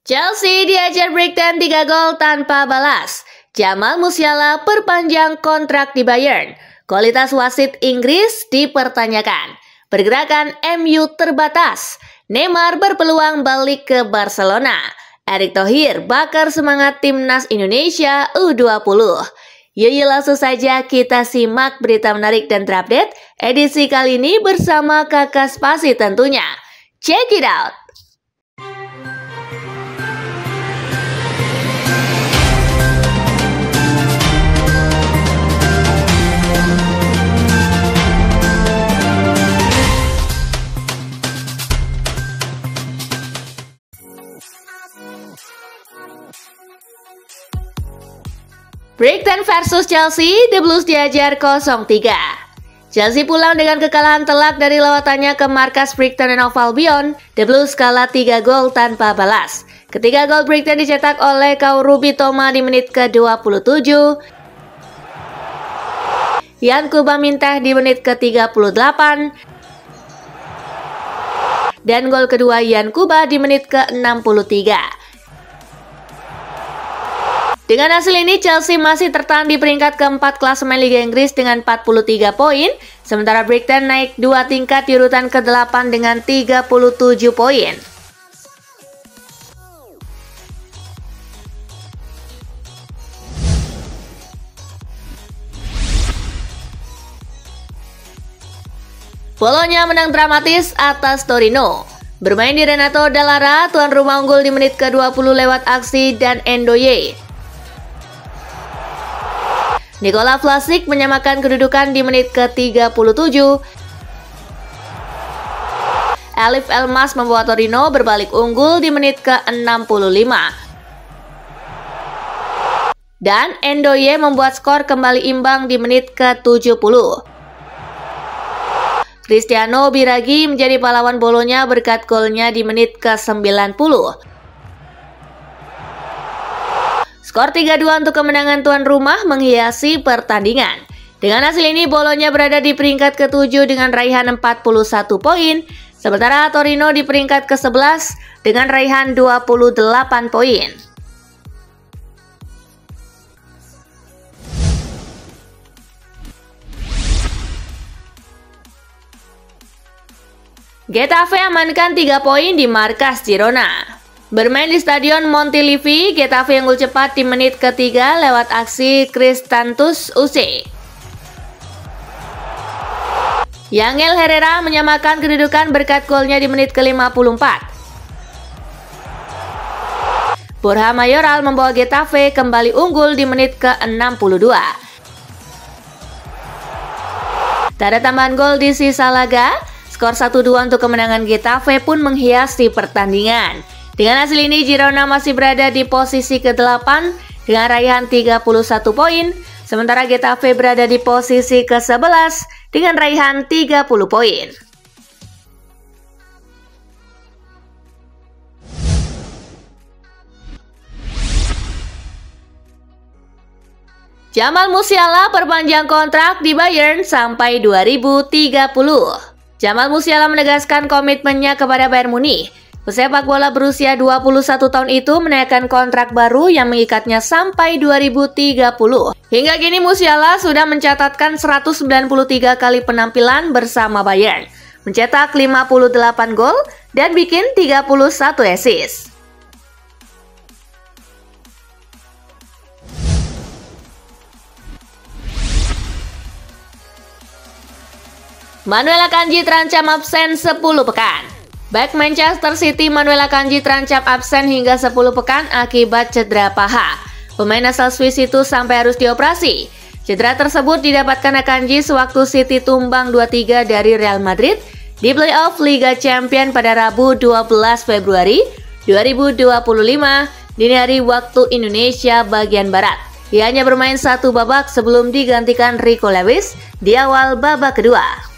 Chelsea diajar Brighton 3 gol tanpa balas. Jamal Musiala perpanjang kontrak di Bayern. Kualitas wasit Inggris dipertanyakan. Pergerakan MU terbatas. Neymar berpeluang balik ke Barcelona. Erick Thohir bakar semangat timnas Indonesia U20. Yuk langsung saja kita simak berita menarik dan terupdate edisi kali ini bersama Kakak Spasi tentunya. Check it out! Brighton versus Chelsea, The Blues diajar 0-3. Chelsea pulang dengan kekalahan telak dari lawatannya ke markas Brighton and Hove Albion. The Blues kalah 3 gol tanpa balas. Ketiga gol Brighton dicetak oleh Kaoru Mitoma di menit ke-27. Yan Kuba Minteh di menit ke-38. Dan gol kedua Yan Kuba di menit ke-63. Dengan hasil ini, Chelsea masih tertahan di peringkat keempat klasemen Liga Inggris dengan 43 poin, sementara Brighton naik 2 tingkat di urutan ke-8 dengan 37 poin. Bologna menang dramatis atas Torino. Bermain di Renato Dallara, tuan rumah unggul di menit ke-20 lewat aksi dan Endoye. Nikola Vlasic menyamakan kedudukan di menit ke-37. Elif Elmas membawa Torino berbalik unggul di menit ke-65. Dan Endoye membuat skor kembali imbang di menit ke-70. Cristiano Biraghi menjadi pahlawan Bologna berkat golnya di menit ke-90. Skor 3-2 untuk kemenangan tuan rumah menghiasi pertandingan. Dengan hasil ini, Bologna berada di peringkat ke-7 dengan raihan 41 poin, sementara Torino di peringkat ke-11 dengan raihan 28 poin. Getafe amankan 3 poin di markas Girona. Bermain di Stadion Montilivi, Getafe unggul cepat di menit ke-3 lewat aksi Kristantus Use. Yangel Herrera menyamakan kedudukan berkat golnya di menit ke-54. Borja Mayoral membawa Getafe kembali unggul di menit ke-62. Tak ada tambahan gol di sisa laga, skor 1-2 untuk kemenangan Getafe pun menghiasi pertandingan. Dengan hasil ini, Girona masih berada di posisi ke-8 dengan raihan 31 poin, sementara Getafe berada di posisi ke-11 dengan raihan 30 poin. Jamal Musiala perpanjang kontrak di Bayern sampai 2030. Jamal Musiala menegaskan komitmennya kepada Bayern Munich. Pesepak bola berusia 21 tahun itu menaikkan kontrak baru yang mengikatnya sampai 2030. Hingga kini Musiala sudah mencatatkan 193 kali penampilan bersama Bayern, mencetak 58 gol dan bikin 31 assist. Manuel Akanji terancam absen 10 pekan. Back Manchester City Manuel Akanji terancam absen hingga 10 pekan akibat cedera paha. Pemain asal Swiss itu sampai harus dioperasi. Cedera tersebut didapatkan Akanji sewaktu City tumbang 2-3 dari Real Madrid di playoff Liga Champions pada Rabu 12 Februari 2025 dini hari waktu Indonesia bagian Barat. Ia hanya bermain 1 babak sebelum digantikan Rico Lewis di awal babak kedua.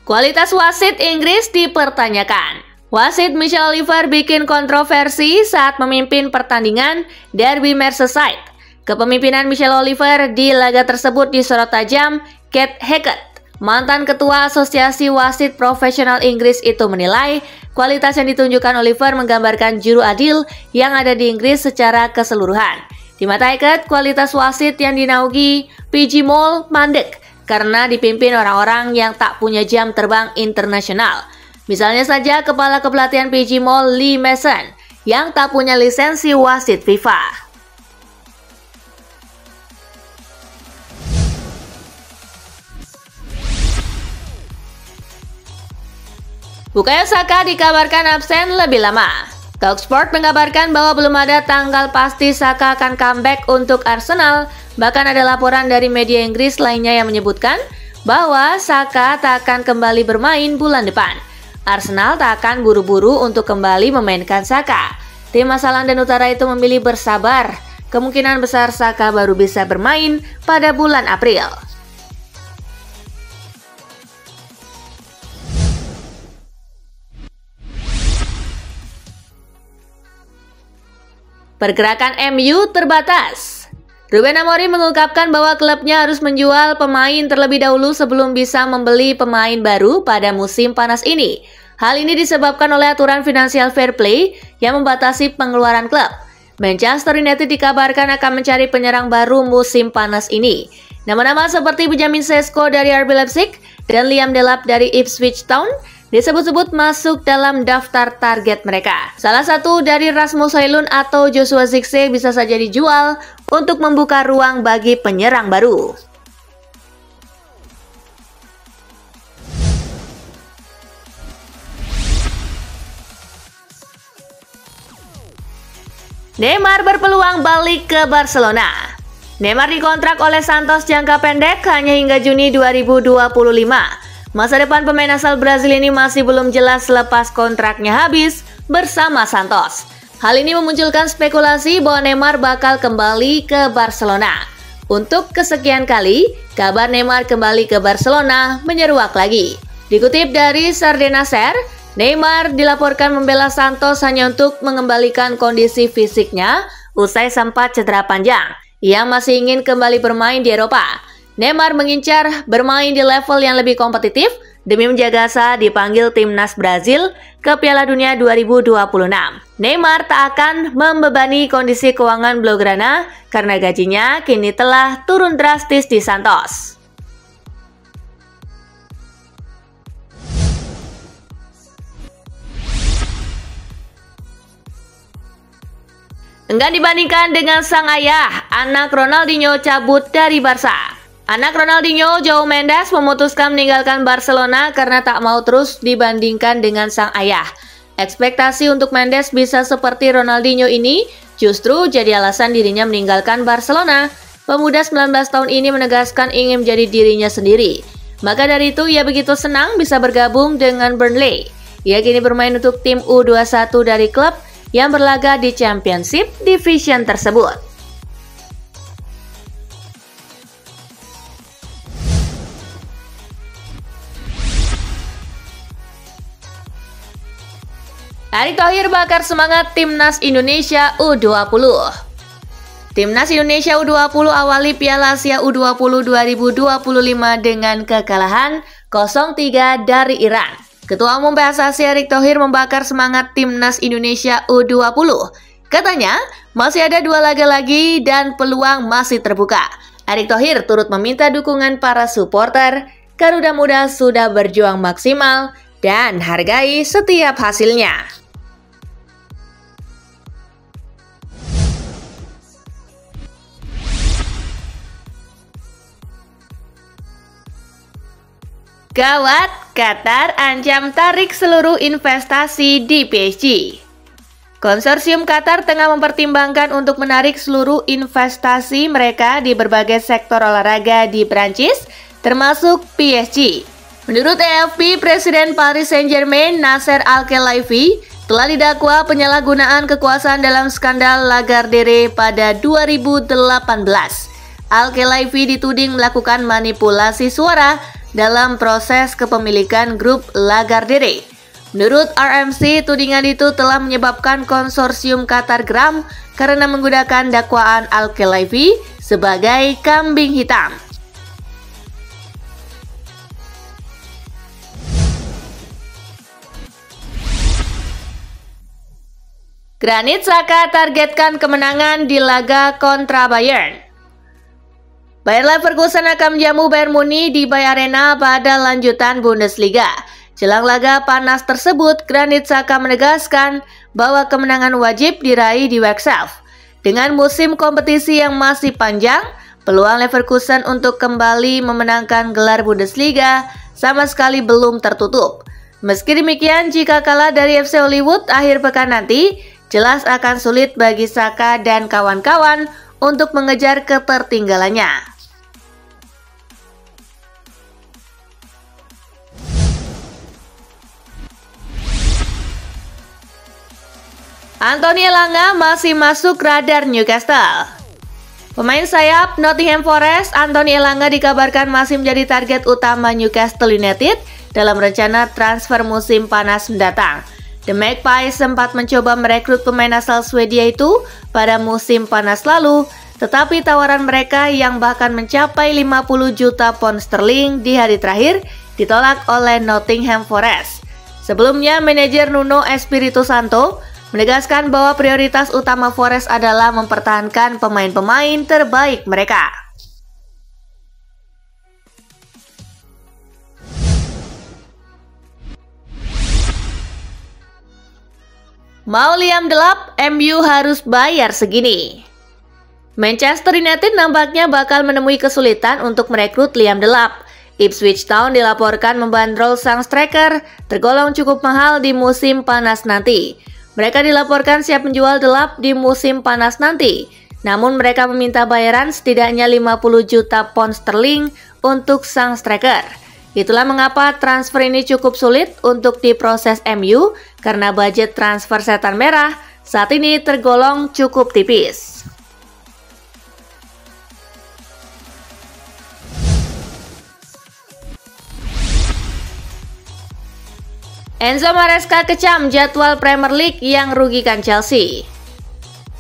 Kualitas wasit Inggris dipertanyakan. Wasit Michelle Oliver bikin kontroversi saat memimpin pertandingan Derby Merseyside. Kepemimpinan Michelle Oliver di laga tersebut disorot tajam. Kate Hackett, mantan ketua Asosiasi Wasit Profesional Inggris itu menilai kualitas yang ditunjukkan Oliver menggambarkan juru adil yang ada di Inggris secara keseluruhan. Di mata Hackett, kualitas wasit yang dinaungi PG Mole mandek karena dipimpin orang-orang yang tak punya jam terbang internasional. Misalnya saja kepala kepelatihan PG Mole Lee Mason yang tak punya lisensi wasit FIFA. Bukayo Saka dikabarkan absen lebih lama. Talksport mengabarkan bahwa belum ada tanggal pasti Saka akan comeback untuk Arsenal. Bahkan ada laporan dari media Inggris lainnya yang menyebutkan bahwa Saka tak akan kembali bermain bulan depan. Arsenal tak akan buru-buru untuk kembali memainkan Saka. Tim asal London Utara itu memilih bersabar. Kemungkinan besar Saka baru bisa bermain pada bulan April. Pergerakan MU terbatas. Ruben Amorim mengungkapkan bahwa klubnya harus menjual pemain terlebih dahulu sebelum bisa membeli pemain baru pada musim panas ini. Hal ini disebabkan oleh aturan Financial Fair Play yang membatasi pengeluaran klub. Manchester United dikabarkan akan mencari penyerang baru musim panas ini. Nama-nama seperti Benjamin Sesko dari RB Leipzig dan Liam Delap dari Ipswich Town disebut-sebut masuk dalam daftar target mereka. Salah satu dari Rasmus Højlund atau Joshua Zirkzee bisa saja dijual untuk membuka ruang bagi penyerang baru. Neymar berpeluang balik ke Barcelona. Neymar dikontrak oleh Santos jangka pendek hanya hingga Juni 2025. Masa depan pemain asal Brazil ini masih belum jelas selepas kontraknya habis bersama Santos. Hal ini memunculkan spekulasi bahwa Neymar bakal kembali ke Barcelona. Untuk kesekian kali, kabar Neymar kembali ke Barcelona menyeruak lagi. Dikutip dari Sardenaser, Neymar dilaporkan membela Santos hanya untuk mengembalikan kondisi fisiknya usai sempat cedera panjang. Ia masih ingin kembali bermain di Eropa. Neymar mengincar bermain di level yang lebih kompetitif demi menjaga saat dipanggil timnas Brazil ke Piala Dunia 2026. Neymar tak akan membebani kondisi keuangan Blaugrana karena gajinya kini telah turun drastis di Santos. Enggan dibandingkan dengan sang ayah, anak Ronaldinho cabut dari Barca. Anak Ronaldinho, João Mendes, memutuskan meninggalkan Barcelona karena tak mau terus dibandingkan dengan sang ayah. Ekspektasi untuk Mendes bisa seperti Ronaldinho ini justru jadi alasan dirinya meninggalkan Barcelona. Pemuda 19 tahun ini menegaskan ingin menjadi dirinya sendiri. Maka dari itu ia begitu senang bisa bergabung dengan Burnley. Ia kini bermain untuk tim U21 dari klub yang berlaga di Championship Division tersebut. Erick Thohir bakar semangat Timnas Indonesia U20. Timnas Indonesia U20 awali Piala Asia U20 2025 dengan kekalahan 0-3 dari Iran. Ketua Umum PSSI Erick Thohir membakar semangat Timnas Indonesia U20. Katanya, masih ada 2 laga lagi dan peluang masih terbuka. Erick Thohir turut meminta dukungan para supporter. Garuda Muda sudah berjuang maksimal dan hargai setiap hasilnya. Gawat, Qatar ancam tarik seluruh investasi di PSG. Konsorsium Qatar tengah mempertimbangkan untuk menarik seluruh investasi mereka di berbagai sektor olahraga di Prancis, termasuk PSG. Menurut AFP, Presiden Paris Saint-Germain Nasser Al-Khelaifi telah didakwa penyalahgunaan kekuasaan dalam skandal Lagardère pada 2018. Al-Khelaifi dituding melakukan manipulasi suara dalam proses kepemilikan grup Lagardère. Menurut RMC, tudingan itu telah menyebabkan konsorsium Qatar geram karena menggunakan dakwaan Al-Khelaifi sebagai kambing hitam. Granit Xhaka targetkan kemenangan di laga kontra Bayern. Bayer Leverkusen akan menjamu Bayern Munich di Bayer Arena pada lanjutan Bundesliga. Jelang laga panas tersebut, Granit Xhaka menegaskan bahwa kemenangan wajib diraih di Wexelf. Dengan musim kompetisi yang masih panjang, peluang Leverkusen untuk kembali memenangkan gelar Bundesliga sama sekali belum tertutup. Meski demikian, jika kalah dari FC Hollywood akhir pekan nanti, jelas akan sulit bagi Xhaka dan kawan-kawan untuk mengejar ketertinggalannya. Anthony Elanga masih masuk radar Newcastle. Pemain sayap Nottingham Forest, Anthony Elanga dikabarkan masih menjadi target utama Newcastle United dalam rencana transfer musim panas mendatang. The Magpies sempat mencoba merekrut pemain asal Swedia itu pada musim panas lalu, tetapi tawaran mereka yang bahkan mencapai 50 juta pound sterling di hari terakhir ditolak oleh Nottingham Forest. Sebelumnya, manajer Nuno Espirito Santo menegaskan bahwa prioritas utama Forest adalah mempertahankan pemain-pemain terbaik mereka. Mau Liam Delap, MU harus bayar segini. Manchester United nampaknya bakal menemui kesulitan untuk merekrut Liam Delap. Ipswich Town dilaporkan membandrol sang striker tergolong cukup mahal di musim panas nanti. Mereka dilaporkan siap menjual Delap di musim panas nanti, namun mereka meminta bayaran setidaknya 50 juta pound sterling untuk sang striker. Itulah mengapa transfer ini cukup sulit untuk diproses MU karena budget transfer setan merah saat ini tergolong cukup tipis. Enzo Maresca kecam jadwal Premier League yang rugikan Chelsea.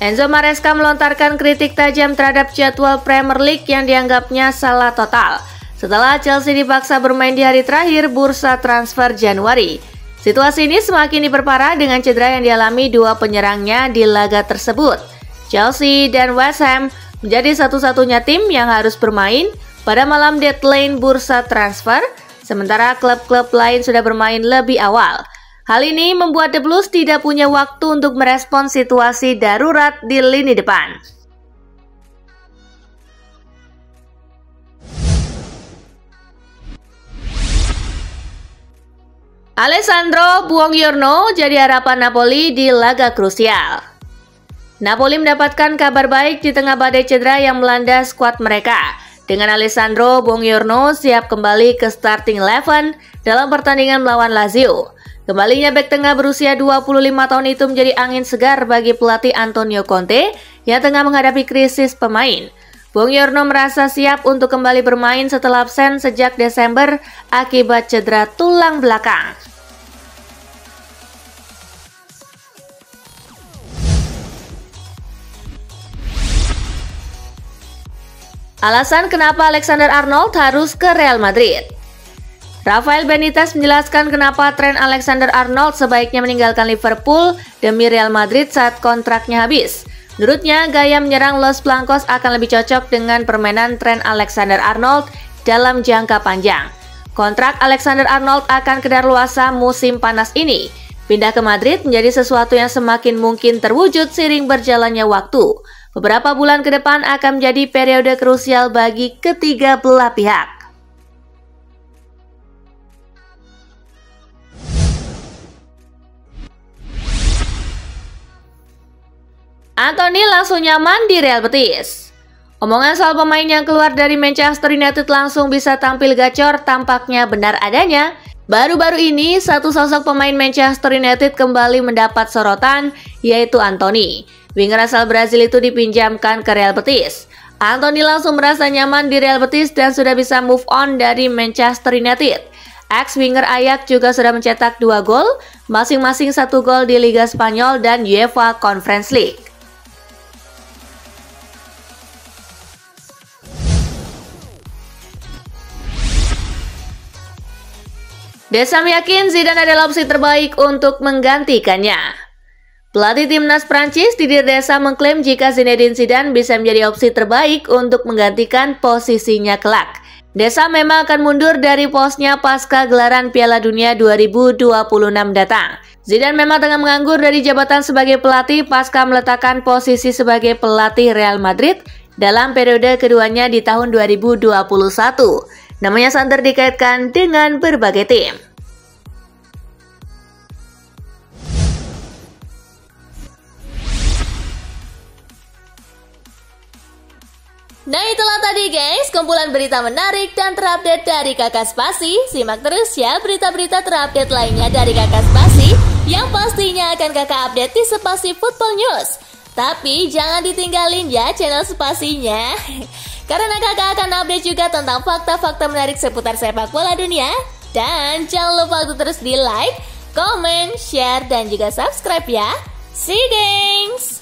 Enzo Maresca melontarkan kritik tajam terhadap jadwal Premier League yang dianggapnya salah total setelah Chelsea dipaksa bermain di hari terakhir bursa transfer Januari. Situasi ini semakin diperparah dengan cedera yang dialami dua penyerangnya di laga tersebut. Chelsea dan West Ham menjadi satu-satunya tim yang harus bermain pada malam deadline bursa transfer, sementara klub-klub lain sudah bermain lebih awal. Hal ini membuat The Blues tidak punya waktu untuk merespon situasi darurat di lini depan. Alessandro Buongiorno jadi harapan Napoli di laga krusial. Napoli mendapatkan kabar baik di tengah badai cedera yang melanda skuad mereka. Dengan Alessandro Buongiorno siap kembali ke starting 11 dalam pertandingan melawan Lazio. Kembalinya bek tengah berusia 25 tahun itu menjadi angin segar bagi pelatih Antonio Conte yang tengah menghadapi krisis pemain. Buongiorno merasa siap untuk kembali bermain setelah absen sejak Desember akibat cedera tulang belakang. Alasan kenapa Alexander Arnold harus ke Real Madrid. Rafael Benitez menjelaskan kenapa Trent Alexander-Arnold sebaiknya meninggalkan Liverpool demi Real Madrid saat kontraknya habis. Menurutnya, gaya menyerang Los Blancos akan lebih cocok dengan permainan Trent Alexander-Arnold dalam jangka panjang. Kontrak Alexander-Arnold akan kedaluarsa musim panas ini. Pindah ke Madrid menjadi sesuatu yang semakin mungkin terwujud seiring berjalannya waktu. Beberapa bulan ke depan akan menjadi periode krusial bagi ketiga belah pihak. Anthony langsung nyaman di Real Betis. Omongan soal pemain yang keluar dari Manchester United langsung bisa tampil gacor tampaknya benar adanya. Baru-baru ini, satu sosok pemain Manchester United kembali mendapat sorotan, yaitu Anthony. Winger asal Brazil itu dipinjamkan ke Real Betis. Anthony langsung merasa nyaman di Real Betis dan sudah bisa move on dari Manchester United. Ex-winger Ajax juga sudah mencetak 2 gol, masing-masing 1 gol di Liga Spanyol dan UEFA Conference League. Deschamps yakin Zidane adalah opsi terbaik untuk menggantikannya. Pelatih timnas Prancis Didier Deschamps mengklaim jika Zinedine Zidane bisa menjadi opsi terbaik untuk menggantikan posisinya kelak. Deschamps memang akan mundur dari posnya pasca gelaran Piala Dunia 2026 datang. Zidane memang tengah menganggur dari jabatan sebagai pelatih pasca meletakkan posisi sebagai pelatih Real Madrid dalam periode keduanya di tahun 2021. Namanya santer dikaitkan dengan berbagai tim. Nah itulah tadi guys, kumpulan berita menarik dan terupdate dari Kakak Spasi. Simak terus ya berita-berita terupdate lainnya dari Kakak Spasi yang pastinya akan Kakak update di Spasi Football News. Tapi jangan ditinggalin ya channel Spasinya, karena kakak akan update juga tentang fakta-fakta menarik seputar sepak bola dunia. Dan jangan lupa untuk terus di like, comment, share, dan juga subscribe ya. See you guys!